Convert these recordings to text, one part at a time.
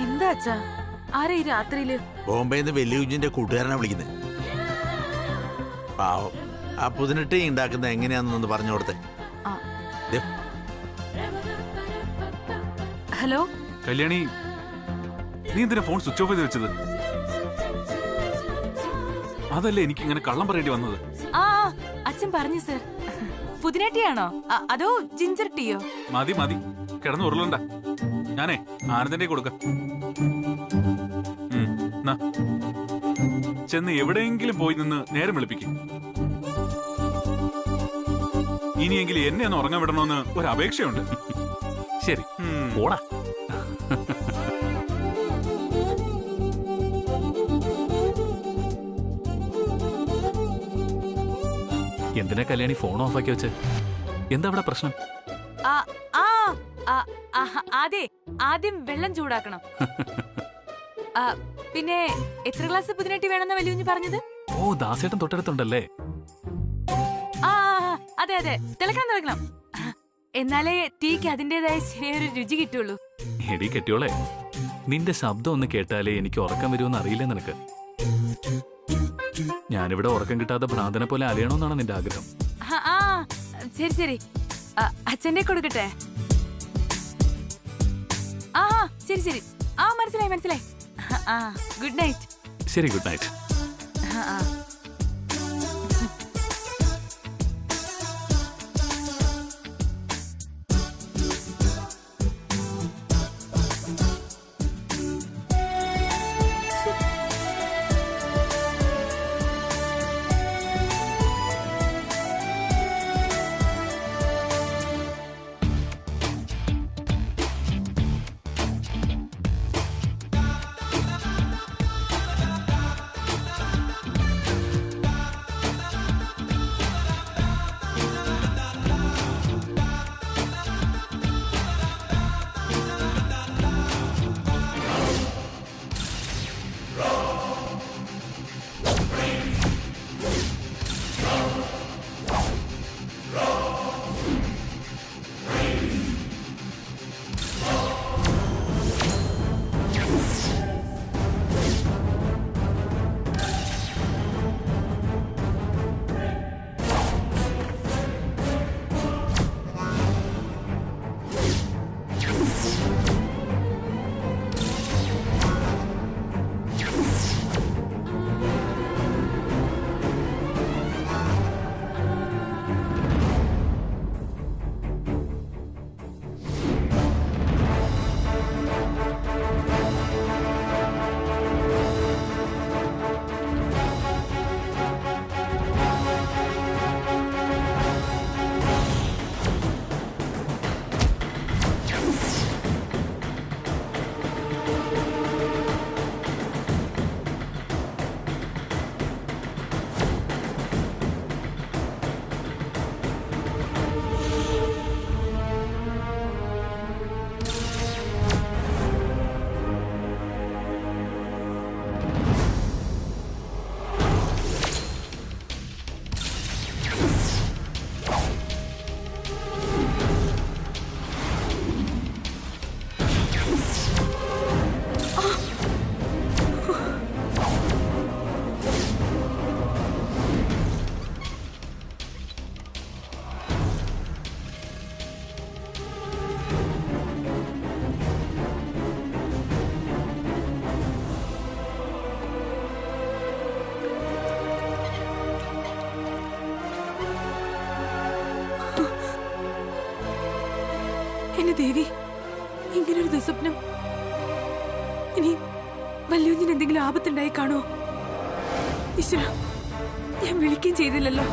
എന്താ അച്ഛാ? ആരാ ഈ രാത്രിയില്? ബോംബെന്ന് വെല്ലുവിജിന്റെ കൂട്ടുകാരനെ വിളിക്കുന്നത്. പാവം, ആ പുതിനെട്ടി ഉണ്ടാക്കുന്ന എങ്ങനെയാണെന്നൊന്ന് പറഞ്ഞു കൊടുത്തേ. ഹലോ കല്യാണി, നീ എന്തിനാ ഫോൺ സ്വിച്ച് ഓഫ് ചെയ്ത് വെച്ചത്? അതല്ലേ എനിക്ക് ഇങ്ങനെ കള്ളം പറയേണ്ടി വന്നത്. ആ അച്ഛൻ പറഞ്ഞു സർ. പുതിനേട്ടിയാണോ അതോ ജിഞ്ചർ ടീയോ? മതി മതി, കിടന്ന് ഉരുളണ്ട. ഞാനേ ആനന്ദന്റെ കൊടുക്കാം. ചെന്ന് എവിടെയെങ്കിലും പോയി നിന്ന് നേരം വെളുപ്പിക്കും. ഇനിയെങ്കിലും എന്നെ ഒന്ന് ഉറങ്ങാൻ വിടണമെന്ന് ഒരു അപേക്ഷയുണ്ട്. ശരി, പോടാ. എന്തിനാ കല്യാണി ഫോൺ ഓഫാക്കി വെച്ച്? എന്താ അവിടെ പ്രശ്നം? അതെ, ആദ്യം വെള്ളം ചൂടാക്കണം. പിന്നെ എത്ര ഗ്ലാസ് പുതിനേട്ടി വേണമെന്ന് വലിയ പറഞ്ഞത്? ഓ, ദാസേട്ടൻ തൊട്ടടുത്തുണ്ടല്ലേ? അതെ അതെ, തിളക്കണം. എന്നാലേ ടീക്ക് അതിന്റേതായ ശരിയൊരു രുചി കിട്ടുള്ളൂ. എടി കെട്ടിയോളെ, നിന്റെ ശബ്ദം ഒന്ന് കേട്ടാലേ എനിക്ക് ഉറക്കം വരുമെന്ന് അറിയില്ല നിനക്ക്. ഞാനിവിടെ ഉറക്കം കിട്ടാതെ ഭ്രാന്തനെ പോലെ അലയണമെന്നാണ് നിന്റെ ആഗ്രഹം. ശരി ശരി, അച്ഛന്റെ കൊടുക്കട്ടെ. ശരി ശരി, മനസ്സിലായി. Good night. ശരി, ഗുഡ് നൈറ്റ്. എന്റെ ദേവി, ഇങ്ങനൊരു ദുസ്വപ്നം. ഇനി വല്യുവിന് എന്തെങ്കിലും ആപത്തുണ്ടായി കാണോ? ഈശ്വര, ഞാൻ വിളിക്കുകയും ചെയ്തില്ലല്ലോ.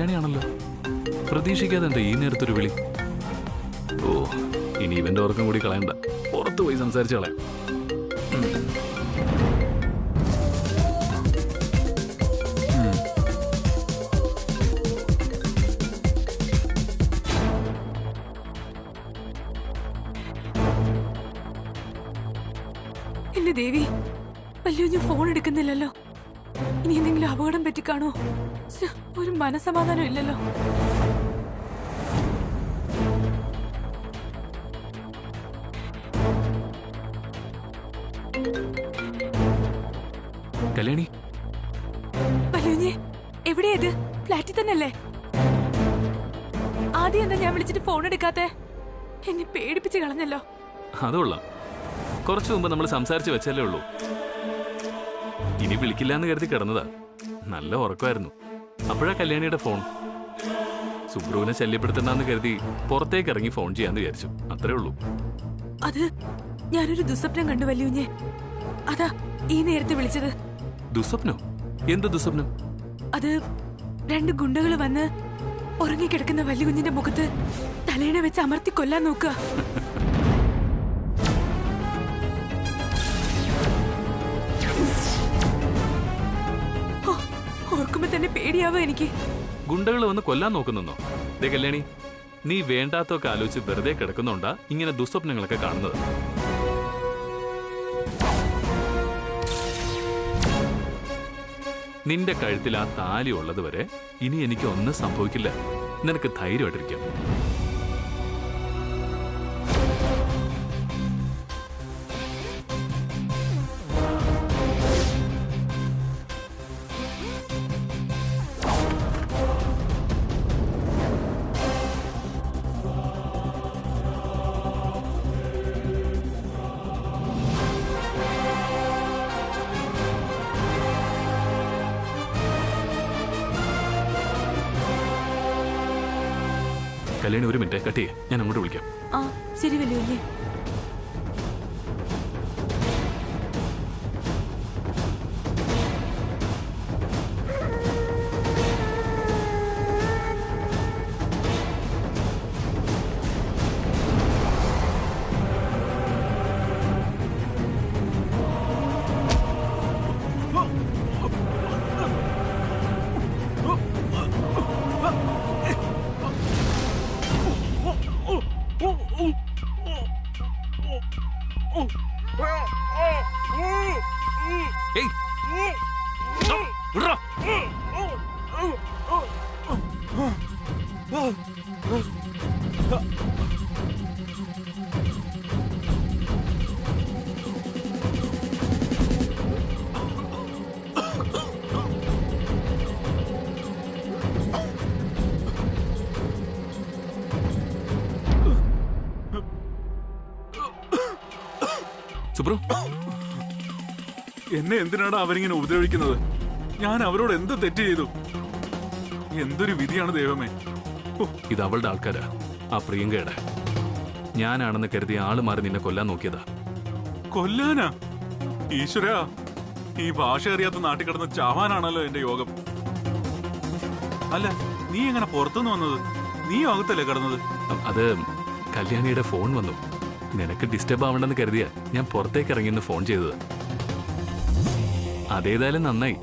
കല്യാണിയാണല്ലോ. പ്രതീക്ഷിക്കാതെ എന്താ ഈ നേരത്തൊരു വിളി? ഓ, ഇനി ഇവന്റെ ഓർക്കം കൂടി കളയണ്ട, പുറത്തു പോയി സംസാരിച്ചു കളയാം. എന്റെ ദേവി, വല്ലുഞ്ഞ് ഫോൺ എടുക്കുന്നില്ലല്ലോ. ഇനി എന്തെങ്കിലും അപകടം പറ്റിക്കാണോ? ഒരു മനസമാധാനം ഇല്ലല്ലോ. കല്യാണി, വല്ലുഞ്ഞ് എവിടെയത്? ഫ്ലാറ്റിൽ തന്നെയല്ലേ? ആദ്യം എന്താ ഞാൻ വിളിച്ചിട്ട് ഫോൺ എടുക്കാത്തെ? എന്നെ പേടിപ്പിച്ച് കളഞ്ഞല്ലോ. അതുകൊള്ളാം. കുറച്ചു മുമ്പ് നമ്മൾ സംസാരിച്ച് വെച്ചല്ലേ ഉള്ളൂ. ഇനി വിളിക്കില്ല എന്ന് കരുതി കിടന്നതാ. നല്ല ഉറക്കമായിരുന്നു. അപ്പോഴാ കല്യാണിയുടെ ഫോൺ. സുബ്രുവിനെ ശല്യപ്പെടുത്തണ്ടെന്ന് കരുതി പുറത്തേക്ക് ഇറങ്ങി ഫോൺ ചെയ്യാന്ന് വിചാരിച്ചു. അത്രേ ഉള്ളൂ. അത് ഞാനൊരു ദുസ്വപ്നം കണ്ടു വല്യുഞ്ഞ്. അതാ ഈ നേരത്തെ വിളിച്ചത്. ദുസ്വപ്നോ? എന്ത് ദുസ്വപ്നം? അത് 2 ഗുണ്ടകൾ വന്ന് ഉറങ്ങിക്കിടക്കുന്ന വല്യുകുഞ്ഞിന്റെ മുഖത്ത് തലയിണ വെച്ച് അമർത്തി കൊല്ലാൻ നോക്കുക. ഓർക്കുമ്പോ തന്നെ പേടിയാവോ എനിക്ക്. ഗുണ്ടകൾ വന്ന് കൊല്ലാൻ നോക്കുന്നോ? ദേ കല്യാണി, നീ വേണ്ടാത്തൊക്കെ ആലോചിച്ച് വെറുതെ കിടക്കുന്നുണ്ടാ ഇങ്ങനെ ദുസ്വപ്നങ്ങളൊക്കെ കാണുന്നത്. നിന്റെ കഴുത്തിൽ ആ താലി ഉള്ളത് വരെ ഇനി എനിക്ക് ഒന്നും സംഭവിക്കില്ല. നിനക്ക് ധൈര്യമായിട്ടിരിക്കാം. കല്യാണി, ഒരു മിനിറ്റ് കട്ട് ചെയ്യേ, ഞാൻ അങ്ങോട്ട് വിളിക്കാം. ആ ശരി വല്യുഞ്ഞ്. ഏയ്, വിടറാ. സുബ്രു, എന്നെ എന്തിനാണ് അവരിങ്ങനെ ഉപദ്രവിക്കുന്നത്? ഞാൻ അവരോട് എന്ത് തെറ്റ് ചെയ്തു? എന്തൊരു വിധിയാണ് ദൈവമേ. ഇത് അവളുടെ ആൾക്കാരാ, ആ പ്രിയങ്കയുടെ. ഞാനാണെന്ന് കരുതി ആള് മാറി നിന്നെ കൊല്ലാൻ നോക്കിയതാ. കൊല്ലാനാ? ഈശ്വരാ, ഈ ഭാഷ അറിയാത്ത നാട്ടിൽ കിടന്ന് ചാവാനാണല്ലോ എന്റെ യോഗം. അല്ല, നീ എങ്ങനെ പുറത്തുനിന്ന് വന്നത്? നീ അകത്തല്ലേ കിടന്നത്? അത് കല്യാണിയുടെ ഫോൺ വന്നു. നിനക്ക് ഡിസ്റ്റർബ് ആവണ്ടെന്ന് കരുതിയാ ഞാൻ പുറത്തേക്ക് ഇറങ്ങിന്ന് ഫോൺ ചെയ്തത്. അതേതായാലും നന്നായി,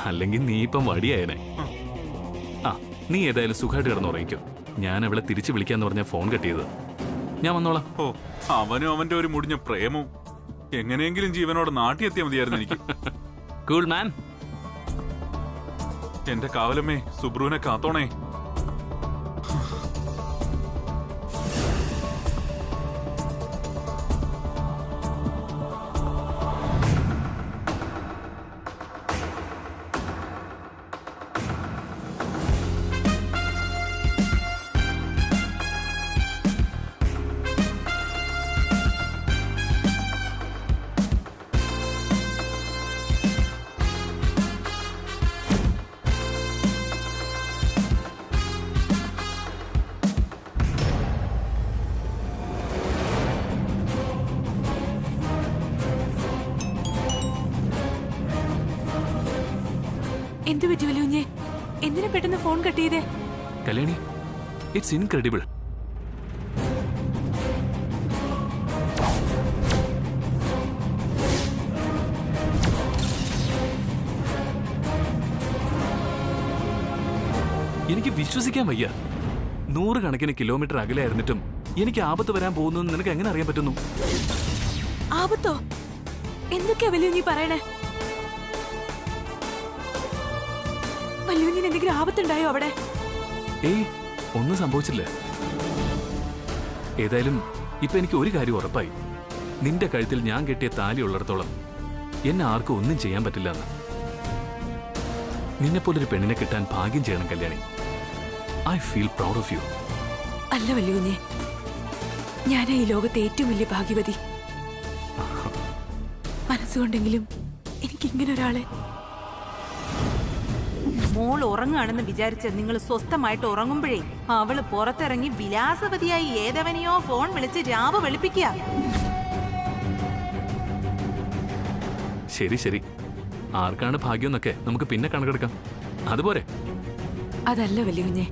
അല്ലെങ്കിൽ നീ ഇപ്പം വടിയായനെ. ആ, നീ ഏതായാലും സുഖമായിട്ട് കിടന്നുറങ്ങിക്കോ. ഞാൻ അവളെ തിരിച്ചു വിളിക്കാന്ന് പറഞ്ഞ ഫോൺ കട്ട് ചെയ്തത്. ഞാൻ വന്നോളാം. ഓ, അവനും അവന്റെ ഒരു മുടിഞ്ഞ പ്രേമവും. എങ്ങനെയെങ്കിലും ജീവനോട് നാട്ടി എത്തിയാൽ മതിയായിരുന്നു എനിക്ക്. Cool man. എന്റെ കാവലമ്മേ, സുബ്രുവിനെ കാത്തോണേ. എന്തു പറ്റി വല്യുഞ്ഞേ? എന്തിനാ പെട്ടെന്ന് ഫോൺ കട്ട് ചെയ്തേ? Kalyani, it's incredible. എനിക്ക് വിശ്വസിക്കാൻ വയ്യ. 100 കണക്കിന് കിലോമീറ്റർ അകലെയായിരുന്നിട്ടും എനിക്ക് ആപത്ത് വരാൻ പോകുന്നു നിനക്ക് എങ്ങനെ അറിയാൻ പറ്റുന്നു? ആപത്തോ? എന്തൊക്കെയാ വല്യുഞ്ഞി പറയണേ? വല്യുഞ്ഞിന് എന്തെങ്കിലും ആപത്തുണ്ടായോ അവിടെ? ഏയ്, ഒന്നും സംഭവിച്ചില്ല. ഏതായാലും ഇപ്പൊ എനിക്ക് ഒരു കാര്യം ഉറപ്പായി. നിന്റെ കഴുത്തിൽ ഞാൻ കെട്ടിയ താലി ഉള്ളിടത്തോളം എന്നെ ആർക്കും ഒന്നും ചെയ്യാൻ പറ്റില്ല എന്ന്. നിന്നെപ്പോലൊരു പെണ്ണിനെ കിട്ടാൻ ഭാഗ്യം ചെയ്യണം Kalyani. I feel proud of you. അല്ല വല്യുഞ്ഞെ, ഞാനാ ഈ ലോകത്തെ ഏറ്റവും വലിയ ഭാഗ്യവതി. മനസ്സുകൊണ്ടെങ്കിലും എനിക്ക് ഇങ്ങനെ ഒരാളെ. മോൾ ഉറങ്ങാണെന്ന് വിചാരിച്ച് നിങ്ങൾ സ്വസ്ഥമായിട്ട് ഉറങ്ങുമ്പോഴേ അവള് പുറത്തിറങ്ങി വിലാസവതിയായി ഏതവനെയോ ഫോൺ വിളിച്ച് രാവ് വെളുപ്പിക്കുക. ശരി ശരി, ആർക്കാണ് ഭാഗ്യം എന്നൊക്കെ നമുക്ക് പിന്നെ കണക്കെടുക്കാം. അതുപോലെ അതല്ല വല്യുഞ്ഞെ,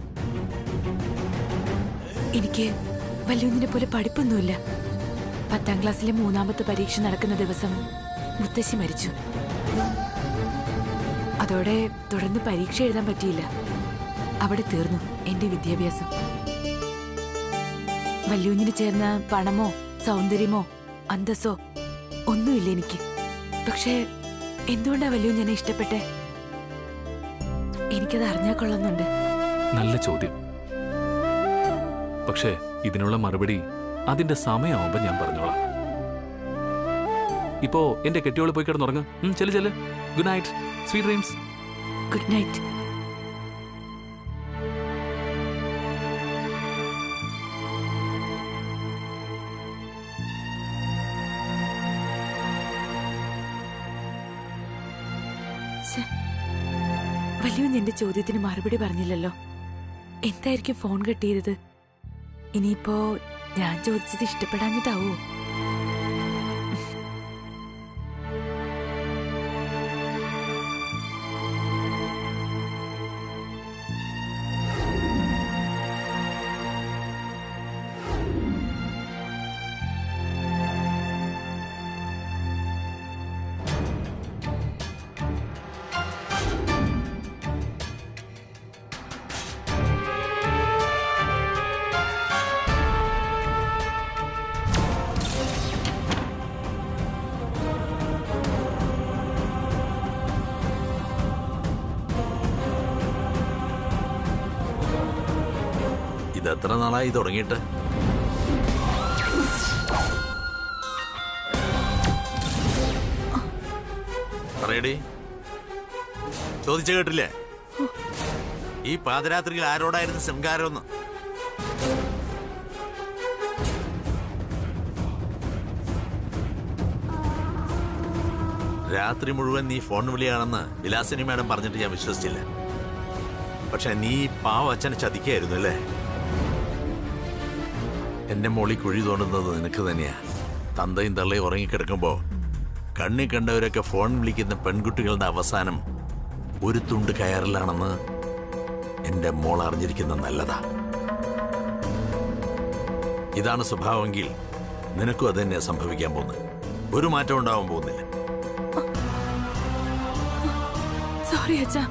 എനിക്ക് വല്യുഞ്ഞിനെ പോലെ പഠിപ്പൊന്നുമില്ല. 10ാം ക്ലാസ്സിലെ 3ാമത്തെ പരീക്ഷ നടക്കുന്ന ദിവസം മുത്തശ്ശി മരിച്ചു. അതോടെ തുടർന്ന് പരീക്ഷ എഴുതാൻ പറ്റിയില്ല. അവിടെ തീർന്നു എന്റെ വിദ്യാഭ്യാസം. വല്യുഞ്ഞിന് ചേർന്ന പണമോ സൗന്ദര്യമോ അന്തസ്സോ ഒന്നുമില്ല എനിക്ക്. പക്ഷേ എന്തുകൊണ്ടാ വല്യുഞ്ഞിനെ ഇഷ്ടപ്പെട്ടെ? എനിക്കത് അറിഞ്ഞാൽ കൊള്ളുന്നുണ്ട്. നല്ല ചോദ്യം. പക്ഷേ ഇതിനുള്ള മറുപടി അതിന്റെ സമയമാവുമ്പോ ഞാൻ പറഞ്ഞോളാം. ഇപ്പോ എന്റെ കെട്ടിയോള് പോയി കിടന്നുറങ്ങ്. ചെല്ലു ചെല്ലു. Good night, sweet dreams. Good night. വല്യുഞ്ഞ് എന്റെ ചോദ്യത്തിന് മറുപടി പറഞ്ഞില്ലല്ലോ. എന്തായിരിക്കും ഫോൺ കട്ട് ചെയ്തത്? ഇനിയിപ്പോ ഞാൻ ചോദിച്ചത് ഇഷ്ടപ്പെടാഞ്ഞിട്ടാവോ? ഇതെത്ര നാളായി തുടങ്ങിയിട്ട്? പറയടി, ചോദിച്ച കേട്ടില്ലേ? ഈ പാതിരാത്രിയിൽ ആരോടായിരുന്നു ശൃംഗാരമെന്ന്? രാത്രി മുഴുവൻ നീ ഫോൺ വിളിയാണെന്ന് വിലാസിനി മാഡം പറഞ്ഞിട്ട് ഞാൻ വിശ്വസിച്ചില്ല. പക്ഷെ നീ പാവ അച്ഛനെ ചതിക്കായിരുന്നു അല്ലേ? എന്റെ മോളി കുഴി തോണ്ടുന്നത് നിനക്ക് തന്നെയാ. തന്തയും തള്ളയും ഉറങ്ങിക്കിടക്കുമ്പോ കണ്ണി കണ്ടവരൊക്കെ ഫോൺ വിളിക്കുന്ന പെൺകുട്ടികളുടെ അവസാനം ഒരു തുണ്ട് കയറിലാണെന്ന് എന്റെ മോൾ അറിഞ്ഞിരിക്കുന്നത് നല്ലതാ. ഇതാണ് സ്വഭാവമെങ്കിൽ നിനക്കും അത് തന്നെയാ സംഭവിക്കാൻ പോകുന്നത്. ഒരു മാറ്റം ഉണ്ടാവാൻ പോകുന്നില്ല. സോറി അച്ഛാ,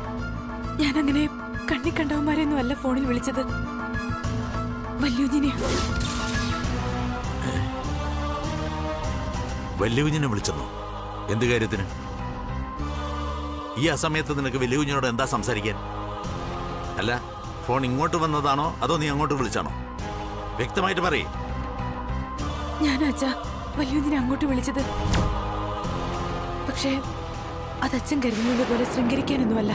ഞാനങ്ങനെ കണ്ണി കണ്ടവന്മാരെയൊന്നും അല്ല ഫോണിൽ വിളിച്ചത്. വല്യുഞ്ഞിനെ. വല്യുഞ്ഞിനെ വിളിച്ചെന്നോ? എന്ത് കാര്യത്തിന്? ഈ അസമയത്ത് നിനക്ക് വല്യുഞ്ഞിനോട് എന്താ സംസാരിക്കാൻ? അല്ല, ഫോൺ ഇങ്ങോട്ട് വന്നതാണോ അതോ നീ അങ്ങോട്ട് വിളിച്ചാണോ? വ്യക്തമായിട്ട് പറയേ. ഞാൻ അച്ഛാ വല്യുഞ്ഞിനെ അങ്ങോട്ട് വിളിച്ചത്. പക്ഷേ അത് അച്ഛൻ കരുതുന്നത് പോലെ ശൃംഗരിക്കാനൊന്നുമല്ല.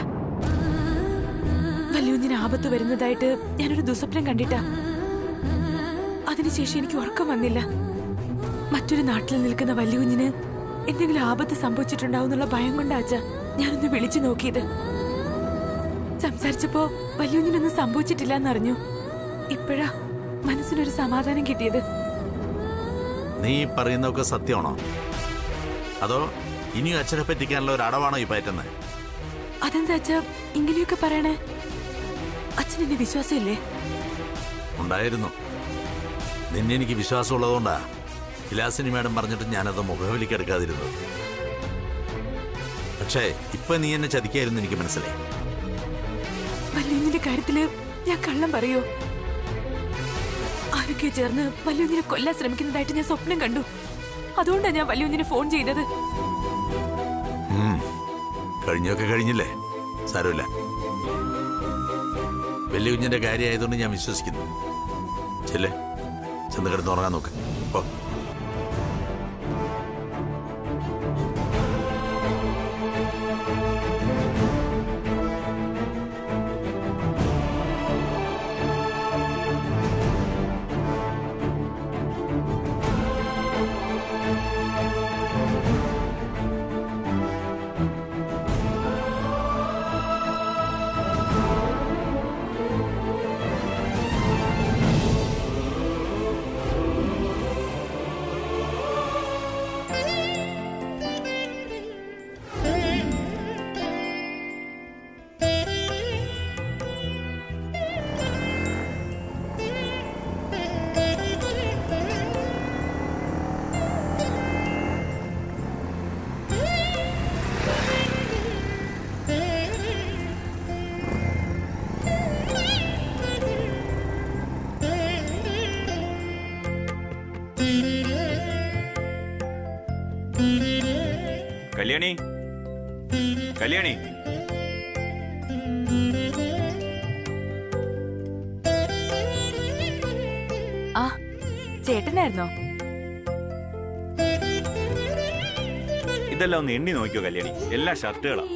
വല്യുഞ്ഞിന് ആപത്ത് വരുന്നതായിട്ട് ഞാനൊരു ദുസ്വപ്നം കണ്ടിട്ടാ. അതിനുശേഷം എനിക്ക് ഉറക്കം വന്നില്ല. മറ്റൊരു നാട്ടിൽ നിൽക്കുന്ന വല്യുഞ്ഞിന് എന്തെങ്കിലും ആപത്ത് സംഭവിച്ചിട്ടുണ്ടാവുന്നുള്ള ഭയം കൊണ്ടാ അച്ഛാ ഞാനൊന്ന് വിളിച്ചു നോക്കിയത്. സംസാരിച്ചപ്പോ വല്യുഞ്ഞിനൊന്നും സംഭവിച്ചിട്ടില്ല എന്നറിഞ്ഞു. ഇപ്പോഴാ മനസ്സിനൊരു സമാധാനം കിട്ടിയത്. നീ പറയുന്നതൊക്കെ സത്യമാണോ? അതോ ഇനിയും അച്ഛനെ പറ്റിക്കാനുള്ള ഒരു അടവാണോ ഈ പറ്റുന്നത്? അതെന്താ അച്ഛാ ഇങ്ങനെയൊക്കെ പറയണേ? അച്ഛനെന്നെ വിശ്വാസമില്ലേ? ഉണ്ടായിരുന്നു. നിന്നെ എനിക്ക് വിശ്വാസമുള്ളതുകൊണ്ടാ വിലാസിനി മാഡം പറഞ്ഞിട്ട് ഞാനത് മുഖവിലേക്ക് എടുക്കാതിരുന്നത്. പക്ഷേ ഇപ്പൊ നീ എന്നെ ചതിക്കായിരുന്നു എനിക്ക് മനസ്സിലായി. വല്യുഞ്ഞിന്റെ കാര്യത്തില് ഞാൻ കള്ളം പറയോ? ആരൊക്കെ ചേർന്ന് വല്യുഞ്ഞിനെ കൊല്ലാൻ ശ്രമിക്കുന്നതായിട്ട് ഞാൻ സ്വപ്നം കണ്ടു. അതുകൊണ്ടാണ് ഞാൻ വല്യുഞ്ഞിനെ ഫോൺ ചെയ്തത്. കഴിഞ്ഞൊക്കെ കഴിഞ്ഞില്ലേ, സാരമില്ല. വലിയ കുഞ്ഞിന്റെ കാര്യമായതുകൊണ്ട് ഞാൻ വിശ്വസിക്കുന്നു. ചെല്ലേ, ചെന്ന് കിടന്ന് ഉറങ്ങാൻ നോക്ക്. ഓ കല്യാണി, കല്യാണി, ആ ചേട്ടനായിരുന്നോ? ഇതെല്ലാം ഒന്ന് എണ്ണി നോക്കിയോ കല്യാണി? എല്ലാ ഷർട്ടുകളാ.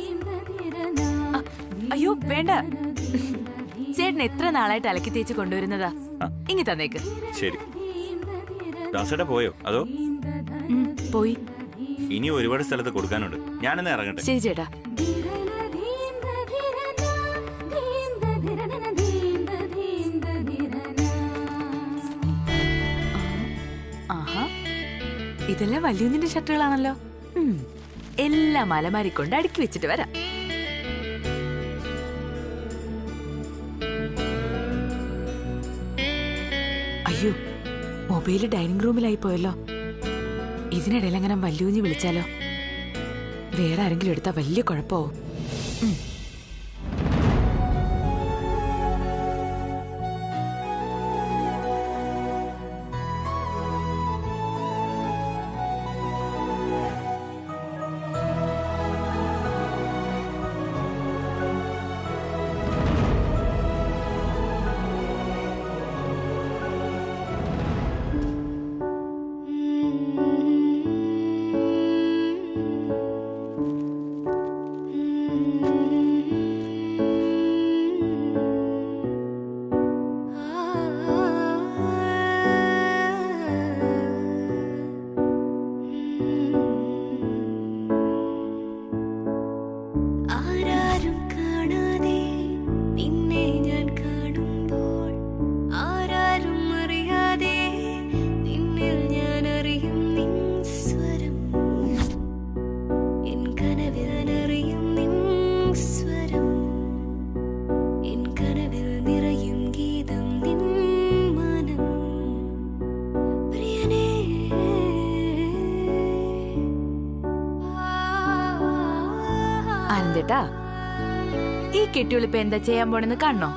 അയ്യോ വേണ്ട, ചേട്ടൻ എത്ര നാളായിട്ട് അലക്കി തേച്ച് കൊണ്ടുവരുന്നതാ. ഇങ്ങി തന്നേക്ക്. ശരി. ദാസേട്ടാ പോയോ അതോ? പോയി. ഇനി ഒരുപാട് സ്ഥലത്ത് കൊടുക്കാനുണ്ട്. ഞാനെന്ന് ഇറങ്ങട്ടെ. ശരി ചേട്ടാ. ആഹാ, ഇതെല്ലാം വല്യുഞ്ഞിന്റെ ഷർട്ടുകളാണല്ലോ. എല്ലാം അലമാരിക്കൊണ്ട് അടുക്കി വെച്ചിട്ട് വരാം. അയ്യോ, മൊബൈല് ഡൈനിങ് റൂമിലായി പോയല്ലോ. ഇതിനിടയിൽ അങ്ങനെ വല്യൂഞ്ഞി വിളിച്ചാലോ? വേറെ ആരെങ്കിലും എടുത്താ വലിയ കുഴപ്പമാവും. ആനന്ദേട്ടാ, ഈ കെട്ടിയോളിപ്പ എന്താ ചെയ്യാൻ പോണെന്ന് കാണണോ?